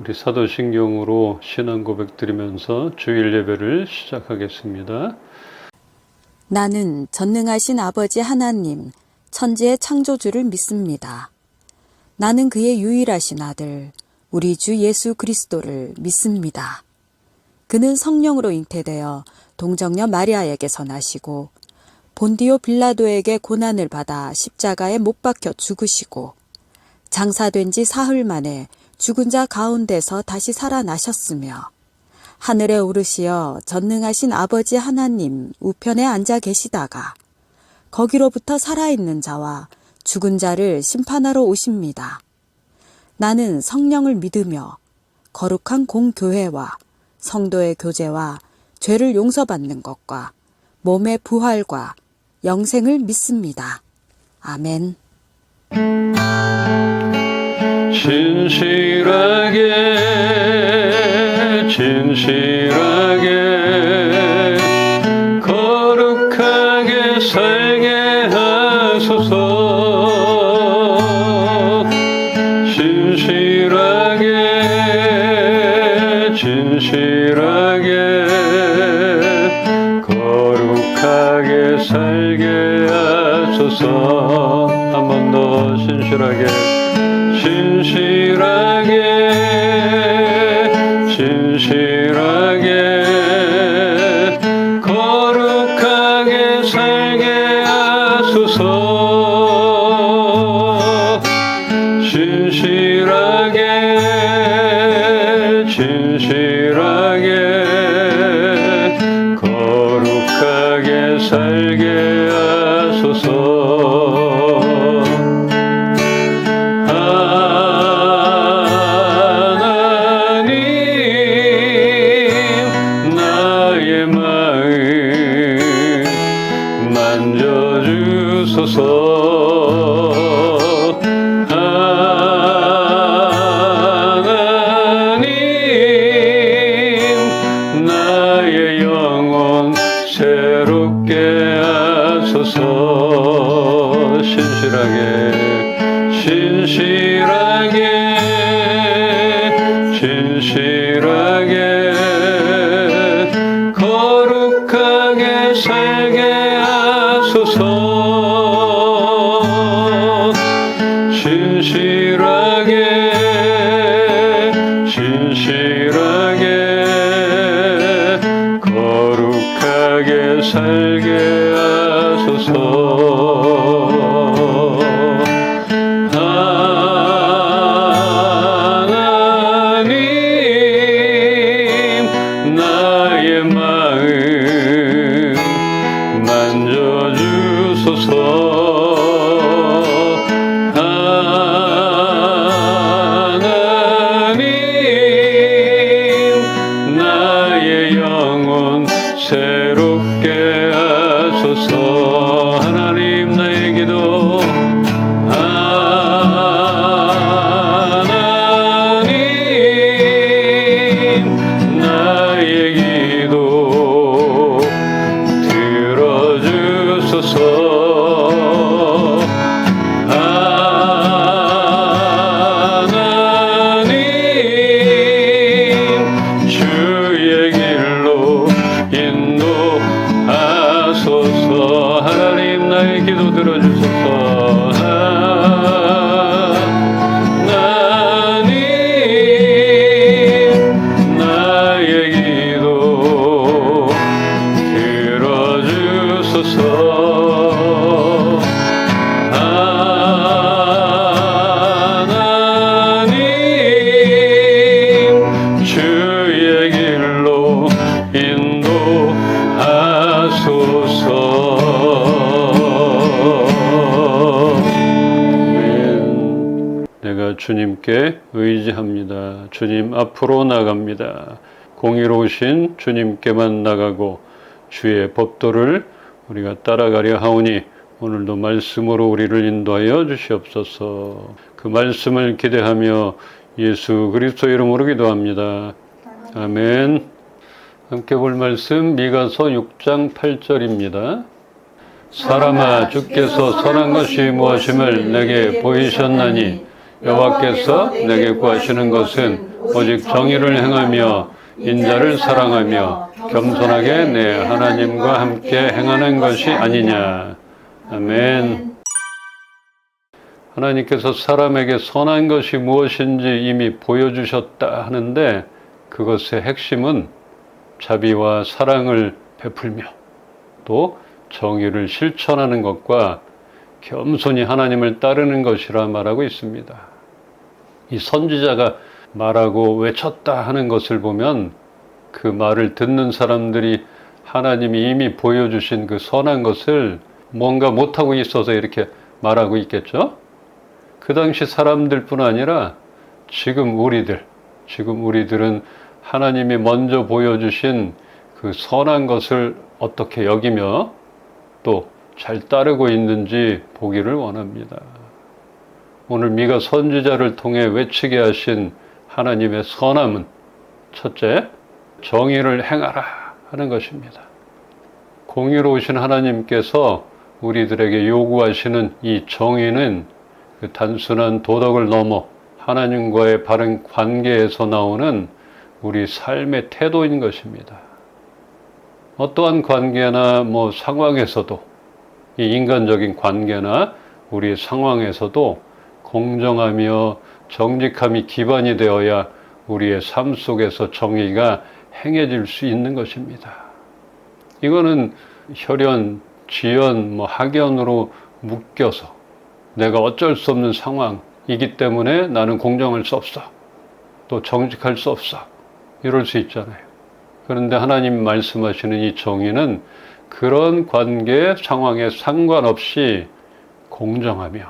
우리 사도신경으로 신앙 고백 드리면서 주일 예배를 시작하겠습니다. 나는 전능하신 아버지 하나님, 천지의 창조주를 믿습니다. 나는 그의 유일하신 아들, 우리 주 예수 그리스도를 믿습니다. 그는 성령으로 잉태되어 동정녀 마리아에게서 나시고 본디오 빌라도에게 고난을 받아 십자가에 못 박혀 죽으시고 장사된 지 사흘 만에 죽은 자 가운데서 다시 살아나셨으며 하늘에 오르시어 전능하신 아버지 하나님 우편에 앉아 계시다가 거기로부터 살아있는 자와 죽은 자를 심판하러 오십니다. 나는 성령을 믿으며 거룩한 공교회와 성도의 교제와 죄를 용서받는 것과 몸의 부활과 영생을 믿습니다. 아멘. 진실하게 거룩하게 살게 하소서. 진실하게 거룩하게 살게 하소서. 한 번 더 진실하게 거룩하게 살게 하소서. 진실하게 거룩하게 살게 하소서. 하나님 나의 영혼 새롭게 하소서. 진실하게 거룩하게 살게 하소서. 진실하게 거룩하게 살게 하소서. 하나님 나의 마음 만져주소서. 새롭게 하소서. 하나님 나의 기도 하나님 나의 기도 들어주소서. 하나님 주의 길로 인도하소서. 하나님 나의 기도 들어주소서. 하나님 나의 기도 들어주소서. 하나님 주의 길로 내가 주님께 의지합니다. 주님 앞으로 나갑니다. 공의로우신 주님께만 나가고 주의 법도를 우리가 따라가려 하오니 오늘도 말씀으로 우리를 인도하여 주시옵소서. 그 말씀을 기대하며 예수 그리스도 이름으로 기도합니다. 아멘. 함께 볼 말씀 미가서 6장 8절입니다. 사람아, 주께서 선한 것이 무엇임을 내게 보이셨나니 여호와께서 내게 구하시는 것은 오직 정의를 행하며 인자를 사랑하며 겸손하게 내 하나님과 함께 행하는 것이 아니냐. 아멘. 하나님께서 사람에게 선한 것이 무엇인지 이미 보여주셨다 하는데 그것의 핵심은 자비와 사랑을 베풀며 또 정의를 실천하는 것과 겸손히 하나님을 따르는 것이라 말하고 있습니다. 이 선지자가 말하고 외쳤다 하는 것을 보면 그 말을 듣는 사람들이 하나님이 이미 보여주신 그 선한 것을 뭔가 못하고 있어서 이렇게 말하고 있겠죠? 그 당시 사람들뿐 아니라 지금 우리들은 하나님이 먼저 보여주신 그 선한 것을 어떻게 여기며 또 잘 따르고 있는지 보기를 원합니다. 오늘 미가 선지자를 통해 외치게 하신 하나님의 선함은 첫째, 정의를 행하라 하는 것입니다. 공의로우신 하나님께서 우리들에게 요구하시는 이 정의는 그 단순한 도덕을 넘어 하나님과의 바른 관계에서 나오는 우리 삶의 태도인 것입니다. 어떠한 관계나 상황에서도 이 인간적인 관계나 우리 상황에서도 공정하며 정직함이 기반이 되어야 우리의 삶 속에서 정의가 행해질 수 있는 것입니다. 이거는 혈연, 지연, 학연으로 묶여서 내가 어쩔 수 없는 상황이기 때문에 나는 공정할 수 없어. 또 정직할 수 없어. 이럴 수 있잖아요. 그런데 하나님 말씀하시는 이 정의는 그런 관계 상황에 상관없이 공정하며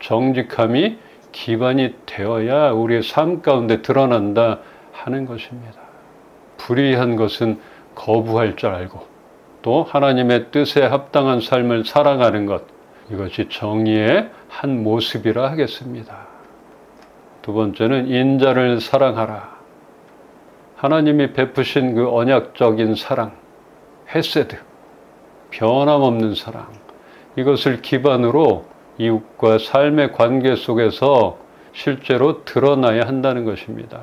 정직함이 기반이 되어야 우리의 삶 가운데 드러난다 하는 것입니다. 불의한 것은 거부할 줄 알고 또 하나님의 뜻에 합당한 삶을 살아가는 것, 이것이 정의의 한 모습이라 하겠습니다. 두 번째는 인자를 사랑하라. 하나님이 베푸신 그 언약적인 사랑, 헤세드, 변함없는 사랑, 이것을 기반으로 이웃과 삶의 관계 속에서 실제로 드러나야 한다는 것입니다.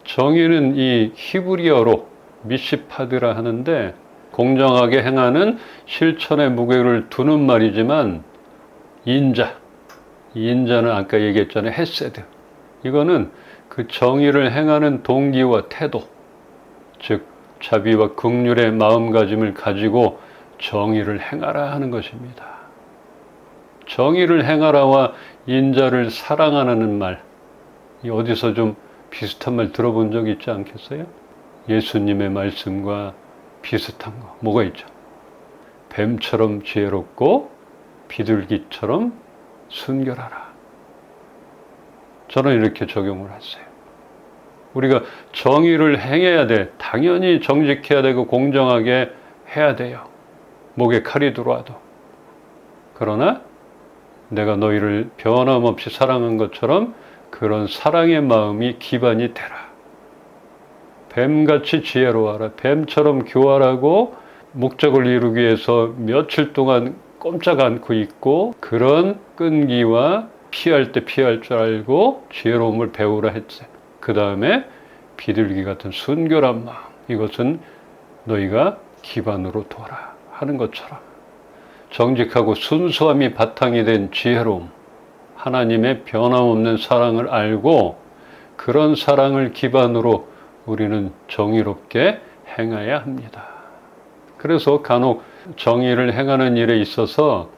정의는 이 히브리어로 미시파드라 하는데 공정하게 행하는 실천의 무게를 두는 말이지만 인자는 아까 얘기했잖아요. 헤세드. 이거는 그 정의를 행하는 동기와 태도, 즉 자비와 긍휼의 마음가짐을 가지고 정의를 행하라 하는 것입니다. 정의를 행하라와 인자를 사랑하라는 말, 어디서 좀 비슷한 말 들어본 적 있지 않겠어요? 예수님의 말씀과 비슷한 거 뭐가 있죠? 뱀처럼 지혜롭고 비둘기처럼 순결하라. 저는 이렇게 적용을 했어요. 우리가 정의를 행해야 돼. 당연히 정직해야 되고 공정하게 해야 돼요. 목에 칼이 들어와도. 그러나 내가 너희를 변함없이 사랑한 것처럼 그런 사랑의 마음이 기반이 되라. 뱀같이 지혜로워하라. 뱀처럼 교활하고 목적을 이루기 위해서 며칠 동안 꼼짝 않고 있고 그런 끈기와 피할 때 피할 줄 알고 지혜로움을 배우라 했어요. 그 다음에 비둘기 같은 순결한 마음, 이것은 너희가 기반으로 둬라 하는 것처럼 정직하고 순수함이 바탕이 된 지혜로움, 하나님의 변함없는 사랑을 알고 그런 사랑을 기반으로 우리는 정의롭게 행해야 합니다. 그래서 간혹 정의를 행하는 일에 있어서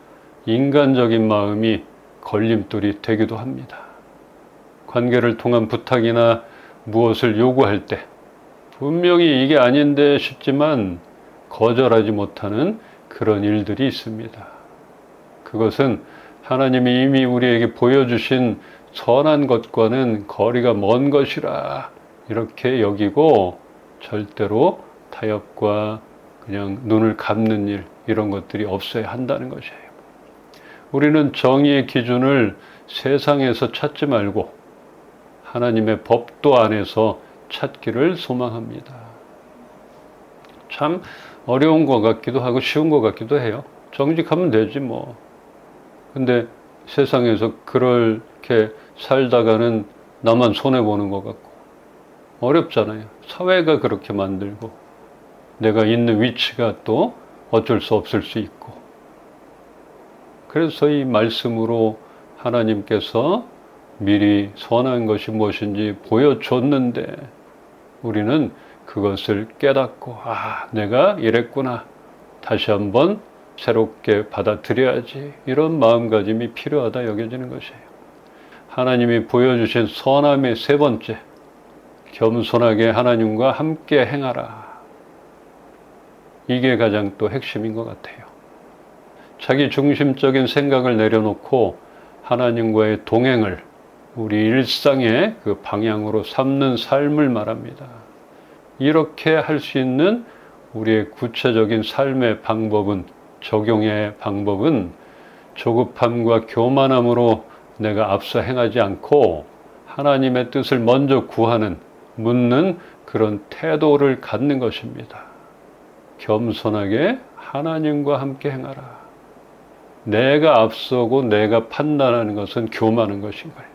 인간적인 마음이 걸림돌이 되기도 합니다. 관계를 통한 부탁이나 무엇을 요구할 때 분명히 이게 아닌데 싶지만 거절하지 못하는 그런 일들이 있습니다. 그것은 하나님이 이미 우리에게 보여주신 선한 것과는 거리가 먼 것이라 이렇게 여기고 절대로 타협과 그냥 눈을 감는 일, 이런 것들이 없어야 한다는 것이에요. 우리는 정의의 기준을 세상에서 찾지 말고 하나님의 법도 안에서 찾기를 소망합니다. 참 어려운 것 같기도 하고 쉬운 것 같기도 해요. 정직하면 되지 뭐. 근데 세상에서 그렇게 살다가는 나만 손해보는 것 같고 어렵잖아요. 사회가 그렇게 만들고 내가 있는 위치가 또 어쩔 수 없을 수 있고. 그래서 이 말씀으로 하나님께서 미리 선한 것이 무엇인지 보여줬는데 우리는 그것을 깨닫고 내가 이랬구나. 다시 한번 새롭게 받아들여야지. 이런 마음가짐이 필요하다 여겨지는 것이에요. 하나님이 보여주신 선함의 세 번째, 겸손하게 하나님과 함께 행하라. 이게 가장 또 핵심인 것 같아요. 자기 중심적인 생각을 내려놓고 하나님과의 동행을 우리 일상의 그 방향으로 삼는 삶을 말합니다. 이렇게 할 수 있는 우리의 구체적인 삶의 방법은, 적용의 방법은 조급함과 교만함으로 내가 앞서 행하지 않고 하나님의 뜻을 먼저 구하는, 묻는 그런 태도를 갖는 것입니다. 겸손하게 하나님과 함께 행하라. 내가 앞서고 내가 판단하는 것은 교만한 것인가요?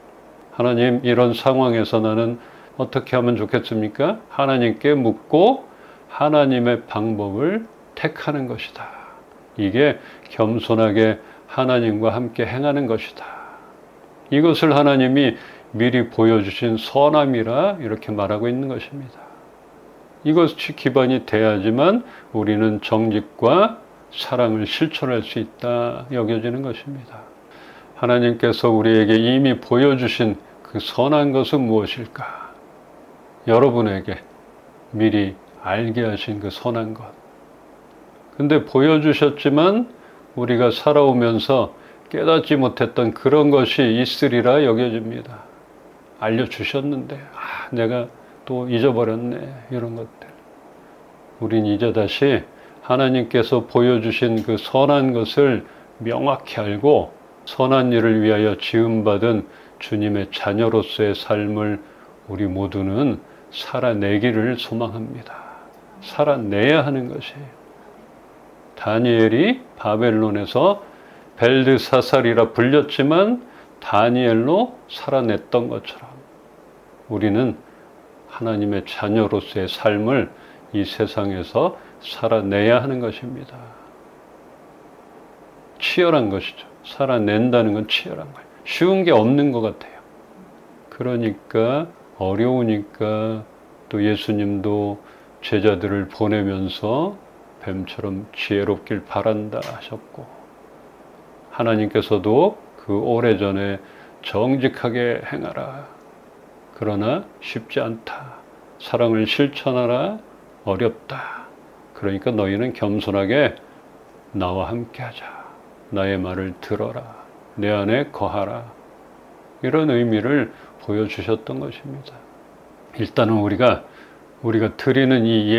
하나님, 이런 상황에서 나는 어떻게 하면 좋겠습니까? 하나님께 묻고 하나님의 방법을 택하는 것이다. 이게 겸손하게 하나님과 함께 행하는 것이다. 이것을 하나님이 미리 보여주신 선함이라 이렇게 말하고 있는 것입니다. 이것이 기반이 돼야지만 우리는 정직과 사랑을 실천할 수 있다 여겨지는 것입니다. 하나님께서 우리에게 이미 보여주신 그 선한 것은 무엇일까? 여러분에게 미리 알게 하신 그 선한 것. 근데 보여주셨지만 우리가 살아오면서 깨닫지 못했던 그런 것이 있으리라 여겨집니다. 알려주셨는데 내가 또 잊어버렸네. 이런 것들. 우린 이제 다시 하나님께서 보여주신 그 선한 것을 명확히 알고 선한 일을 위하여 지음받은 주님의 자녀로서의 삶을 우리 모두는 살아내기를 소망합니다. 살아내야 하는 것이에요. 다니엘이 바벨론에서 벨드사살이라 불렸지만 다니엘로 살아냈던 것처럼 우리는 하나님의 자녀로서의 삶을 이 세상에서 살아내야 하는 것입니다. 치열한 것이죠. 살아낸다는 건 치열한 거예요. 쉬운 게 없는 것 같아요. 그러니까 어려우니까 또 예수님도 제자들을 보내면서 뱀처럼 지혜롭길 바란다 하셨고 하나님께서도 그 오래전에 정직하게 행하라. 그러나 쉽지 않다. 사랑을 실천하라. 어렵다. 그러니까 너희는 겸손하게 나와 함께하자. 나의 말을 들어라. 내 안에 거하라. 이런 의미를 보여주셨던 것입니다. 일단은 우리가 드리는 이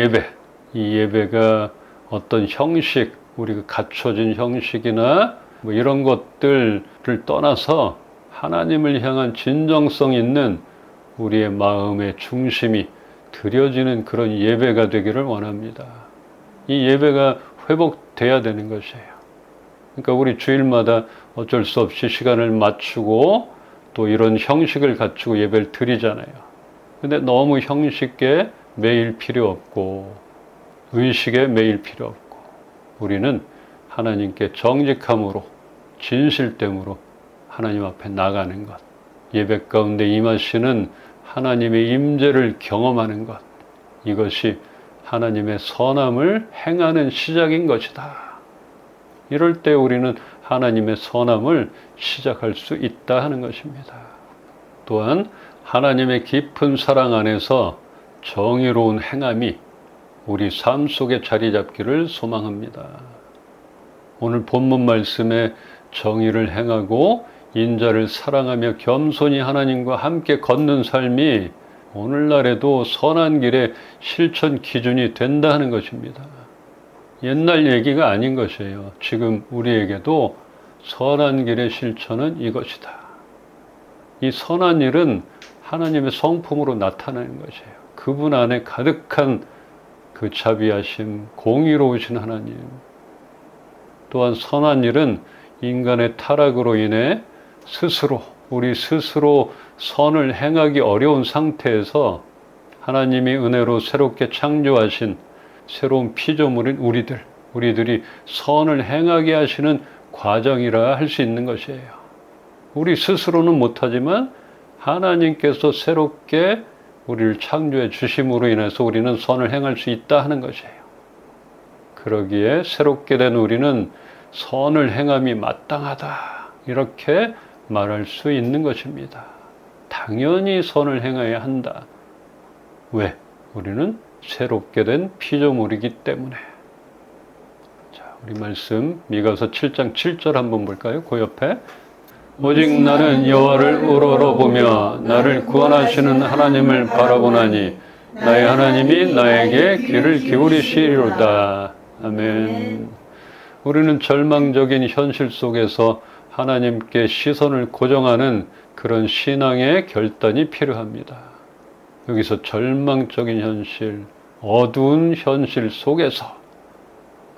예배가 어떤 형식, 우리가 갖춰진 형식이나 뭐 이런 것들을 떠나서 하나님을 향한 진정성 있는 우리의 마음의 중심이 드려지는 그런 예배가 되기를 원합니다. 이 예배가 회복돼야 되는 것이에요. 그러니까 우리 주일마다 어쩔 수 없이 시간을 맞추고 또 이런 형식을 갖추고 예배를 드리잖아요. 근데 너무 형식에 매일 필요 없고 의식에 매일 필요 없고 우리는 하나님께 정직함으로 진실됨으로 하나님 앞에 나가는 것, 예배 가운데 임하시는 하나님의 임재를 경험하는 것, 이것이 하나님의 선함을 행하는 시작인 것이다. 이럴 때 우리는 하나님의 선함을 시작할 수 있다 하는 것입니다. 또한 하나님의 깊은 사랑 안에서 정의로운 행함이 우리 삶 속에 자리 잡기를 소망합니다. 오늘 본문 말씀에 정의를 행하고 인자를 사랑하며 겸손히 하나님과 함께 걷는 삶이 오늘날에도 선한 길의 실천 기준이 된다 하는 것입니다. 옛날 얘기가 아닌 것이에요. 지금 우리에게도 선한 길의 실천은 이것이다. 이 선한 일은 하나님의 성품으로 나타나는 것이에요. 그분 안에 가득한 그 자비하심, 공의로우신 하나님. 또한 선한 일은 인간의 타락으로 인해 우리 스스로 선을 행하기 어려운 상태에서 하나님이 은혜로 새롭게 창조하신 새로운 피조물인 우리들이 선을 행하게 하시는 과정이라 할 수 있는 것이에요. 우리 스스로는 못하지만 하나님께서 새롭게 우리를 창조해 주심으로 인해서 우리는 선을 행할 수 있다 하는 것이에요. 그러기에 새롭게 된 우리는 선을 행함이 마땅하다 이렇게 말할 수 있는 것입니다. 당연히 선을 행해야 한다. 왜? 우리는 새롭게 된 피조물이기 때문에. 자, 우리 말씀 미가서 7장 7절 한번 볼까요? 그 옆에 오직 나는 여호와를 우러러보며 나를 구원하시는 하나님을 바라보나니 나의 하나님이 나에게 귀를 기울이시리로다. 아멘. 우리는 절망적인 현실 속에서 하나님께 시선을 고정하는 그런 신앙의 결단이 필요합니다. 여기서 절망적인 현실, 어두운 현실 속에서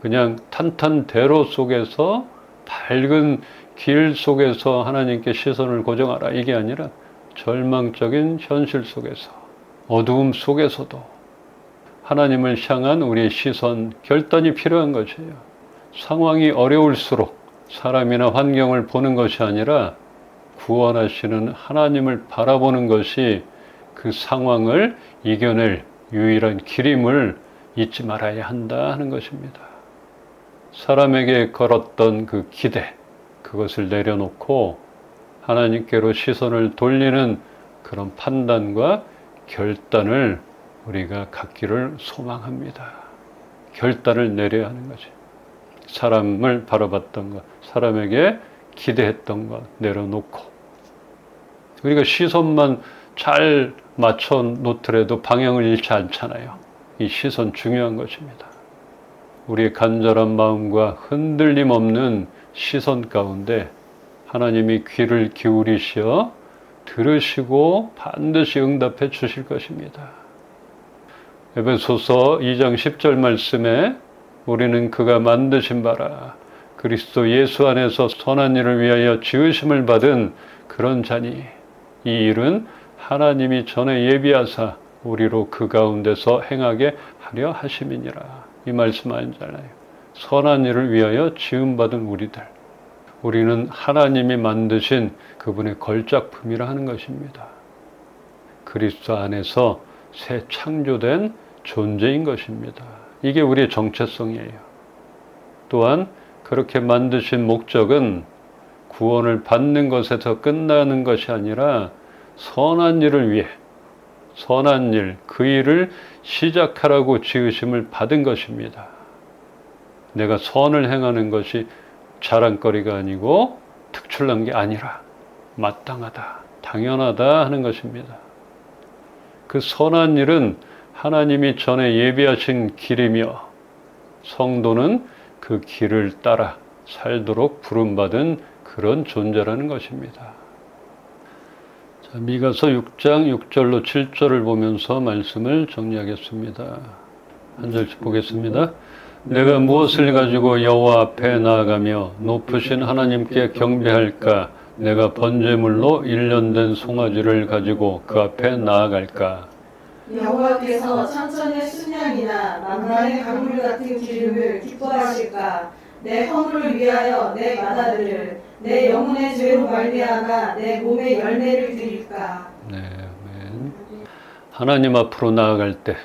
그냥 탄탄대로 속에서 밝은 길 속에서 하나님께 시선을 고정하라 이게 아니라 절망적인 현실 속에서 어두움 속에서도 하나님을 향한 우리의 시선, 결단이 필요한 것이에요. 상황이 어려울수록 사람이나 환경을 보는 것이 아니라 구원하시는 하나님을 바라보는 것이 그 상황을 이겨낼 유일한 길임을 잊지 말아야 한다 하는 것입니다. 사람에게 걸었던 그 기대, 그것을 내려놓고 하나님께로 시선을 돌리는 그런 판단과 결단을 우리가 갖기를 소망합니다. 결단을 내려야 하는 거지. 사람을 바라봤던 것, 사람에게 기대했던 것 내려놓고 우리가 시선만 잘 맞춰 놓더라도 방향을 잃지 않잖아요. 이 시선 중요한 것입니다. 우리의 간절한 마음과 흔들림 없는 시선 가운데 하나님이 귀를 기울이시어 들으시고 반드시 응답해 주실 것입니다. 에베소서 2장 10절 말씀에 우리는 그가 만드신 바라 그리스도 예수 안에서 선한 일을 위하여 지으심을 받은 그런 자니 이 일은 하나님이 전에 예비하사 우리로 그 가운데서 행하게 하려 하심이니라. 이 말씀 아니잖아요. 선한 일을 위하여 지음받은 우리는 하나님이 만드신 그분의 걸작품이라 하는 것입니다. 그리스도 안에서 새 창조된 존재인 것입니다. 이게 우리의 정체성이에요. 또한 그렇게 만드신 목적은 구원을 받는 것에서 끝나는 것이 아니라 선한 일을 위해 선한 일, 그 일을 시작하라고 지으심을 받은 것입니다. 내가 선을 행하는 것이 자랑거리가 아니고 특출난 게 아니라 마땅하다, 당연하다 하는 것입니다. 그 선한 일은 하나님이 전에 예비하신 길이며 성도는 그 길을 따라 살도록 부름받은 그런 존재라는 것입니다. 자, 미가서 6장 6절로 7절을 보면서 말씀을 정리하겠습니다. 한 절씩 보겠습니다. 내가 무엇을 가지고 여호와 앞에 나아가며 높으신 하나님께 경배할까? 내가 번제물로 1년 된 송아지를 가지고 그 앞에 나아갈까? 여호와께서 천천의 순양이나 만만의 강물 같은 기름을 기뻐하실까? 내 허물을 위하여 내 마다들을 내 영혼의 죄로 말미암아 내 몸의 열매를 드릴까? 네, 아멘. 하나님 앞으로 나아갈 때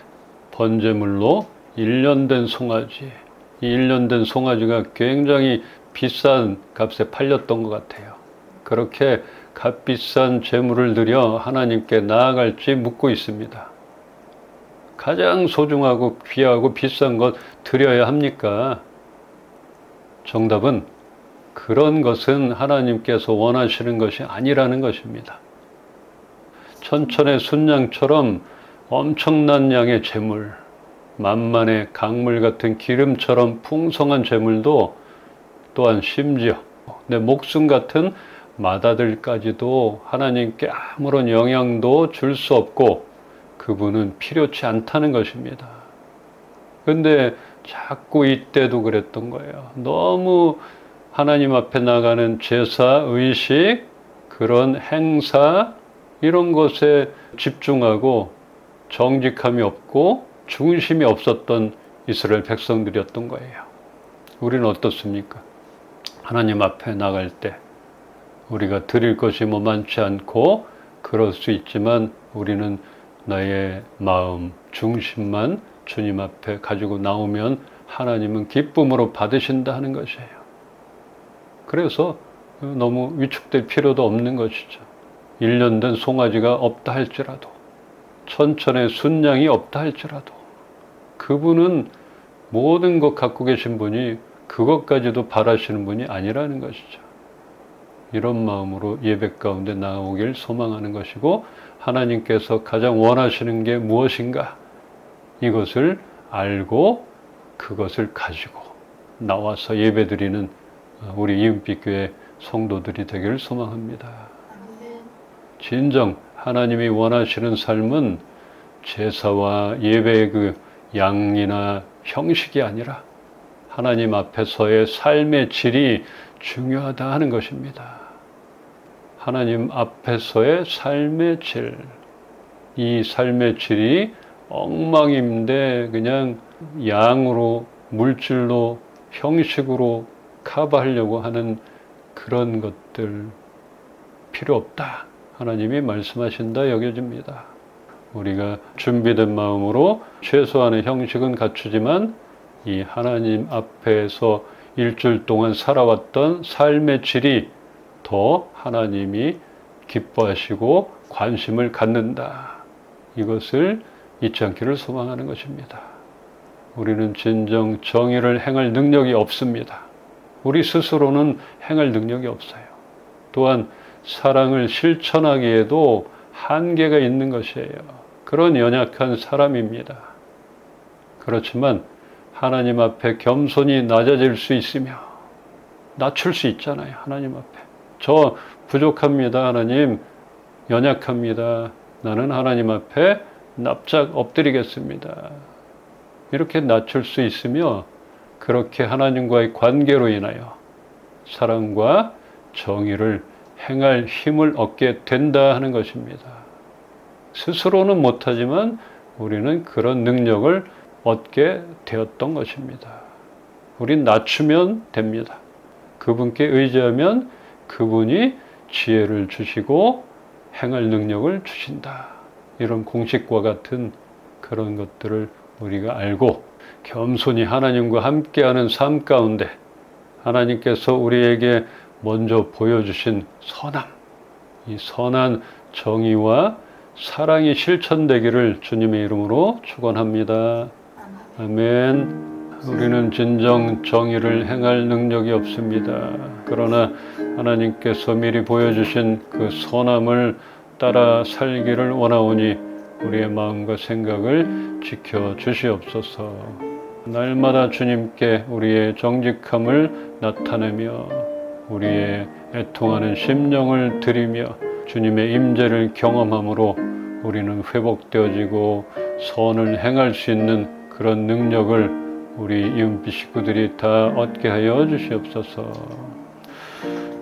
번제물로 1년 된 송아지, 이 1년 된 송아지가 굉장히 비싼 값에 팔렸던 것 같아요. 그렇게 값비싼 제물을 드려 하나님께 나아갈지 묻고 있습니다. 가장 소중하고 귀하고 비싼 것 드려야 합니까? 정답은 그런 것은 하나님께서 원하시는 것이 아니라는 것입니다. 천천의 순양처럼 엄청난 양의 제물, 만만의 강물 같은 기름처럼 풍성한 제물도 또한 심지어 내 목숨 같은 마다들까지도 하나님께 아무런 영향도 줄 수 없고 그분은 필요치 않다는 것입니다. 근데 자꾸 이때도 그랬던 거예요. 너무 하나님 앞에 나가는 제사, 의식, 그런 행사 이런 것에 집중하고 정직함이 없고 중심이 없었던 이스라엘 백성들이었던 거예요. 우리는 어떻습니까? 하나님 앞에 나갈 때 우리가 드릴 것이 많지 않고 그럴 수 있지만 우리는 나의 마음 중심만 주님 앞에 가지고 나오면 하나님은 기쁨으로 받으신다 하는 것이에요. 그래서 너무 위축될 필요도 없는 것이죠. 1년 된 송아지가 없다 할지라도, 천천의 순양이 없다 할지라도 그분은 모든 것 갖고 계신 분이 그것까지도 바라시는 분이 아니라는 것이죠. 이런 마음으로 예배 가운데 나오길 소망하는 것이고, 하나님께서 가장 원하시는 게 무엇인가, 이것을 알고 그것을 가지고 나와서 예배드리는 우리 이은빛교회 성도들이 되기를 소망합니다. 진정 하나님이 원하시는 삶은 제사와 예배의 그 양이나 형식이 아니라 하나님 앞에서의 삶의 질이 중요하다 하는 것입니다. 하나님 앞에서의 삶의 질, 이 삶의 질이 엉망인데 그냥 양으로, 물질로, 형식으로 커버하려고 하는 그런 것들 필요 없다, 하나님이 말씀하신다 여겨집니다. 우리가 준비된 마음으로 최소한의 형식은 갖추지만 이 하나님 앞에서 일주일 동안 살아왔던 삶의 질이 더 하나님이 기뻐하시고 관심을 갖는다, 이것을 잊지 않기를 소망하는 것입니다. 우리는 진정 정의를 행할 능력이 없습니다. 우리 스스로는 행할 능력이 없어요. 또한 사랑을 실천하기에도 한계가 있는 것이에요. 그런 연약한 사람입니다. 그렇지만 하나님 앞에 겸손히 낮아질 수 있으며 낮출 수 있잖아요. 하나님 앞에 저 부족합니다, 하나님 연약합니다, 나는 하나님 앞에 납작 엎드리겠습니다, 이렇게 낮출 수 있으며, 그렇게 하나님과의 관계로 인하여 사랑과 정의를 행할 힘을 얻게 된다 하는 것입니다. 스스로는 못하지만 우리는 그런 능력을 얻게 되었던 것입니다. 우린 낮추면 됩니다. 그분께 의지하면 그분이 지혜를 주시고 행할 능력을 주신다, 이런 공식과 같은 그런 것들을 우리가 알고 겸손히 하나님과 함께하는 삶 가운데 하나님께서 우리에게 먼저 보여주신 선함, 이 선한 정의와 사랑이 실천되기를 주님의 이름으로 축원합니다. 아멘. 우리는 진정 정의를 행할 능력이 없습니다. 그러나 하나님께서 미리 보여주신 그 선함을 따라 살기를 원하오니 우리의 마음과 생각을 지켜주시옵소서. 날마다 주님께 우리의 정직함을 나타내며 우리의 애통하는 심령을 드리며 주님의 임재를 경험함으로 우리는 회복되어지고 선을 행할 수 있는 그런 능력을 우리 이은빛 식구들이 다 얻게 하여 주시옵소서.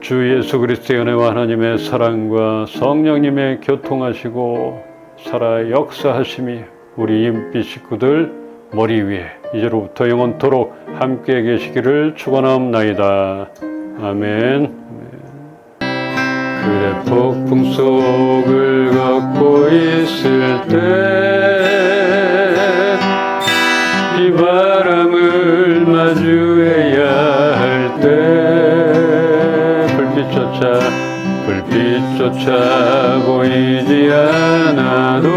주 예수 그리스도의 은혜와 하나님의 사랑과 성령님의 교통하시고 살아 역사하심이 우리 이은빛 식구들 머리 위에 이제로부터 영원토록 함께 계시기를 축원하옵나이다. 아멘. 그대 폭풍 속을 걷고 있을 때 비바람을 마주해야 할 때 불빛조차 보이지 않아도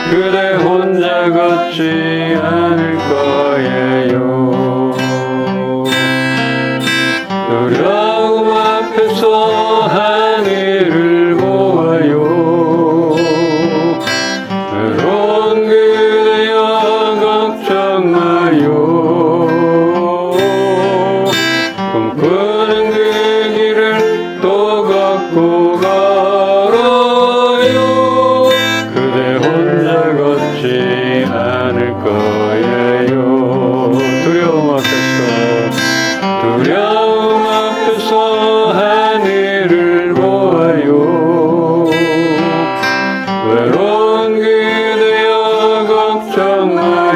그대 혼자 걷지 않을 거예요. 두려움 앞에서 하늘을 보아요. 외로운 그대여 걱정 마요. 꿈꾸는 그 길을 또 걷고 걸어요. 그대 혼자 걷지 않을 거예요. 두려움 앞에서 하늘을 보아요. 걱정 마